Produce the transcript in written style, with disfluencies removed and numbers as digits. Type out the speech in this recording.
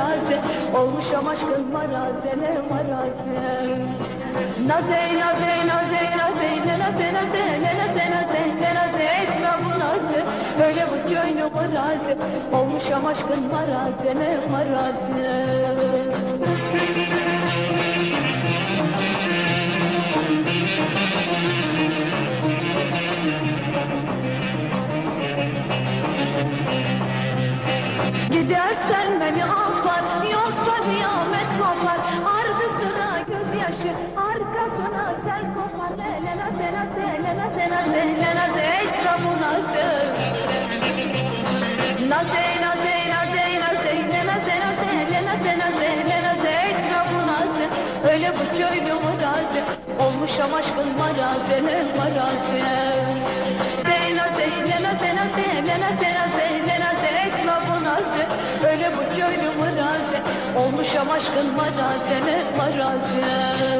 marazi, olmuşam aşkın marazene marazi. Naze naze naze naze naze naze naze naze naze etme bu nazı, böyle bu köylü marazi, olmuşam aşkın marazene marazi. Gidersen beni affar, yoksa kıyamet kopar. Ardı sıra gözyaşı, arkasına sel kopar. Lena sena sena sena sena sena bu nazı. Naze naze naze naze sena sena sena sena sena sena bu nazı. Öyle bu köylü marazi, olmuşam aşkın marazene marazi. Sena sena sena sena sena sena sena bu nazı. Öyle bu köylü marazi, olmuşam aşkın marazene marazi.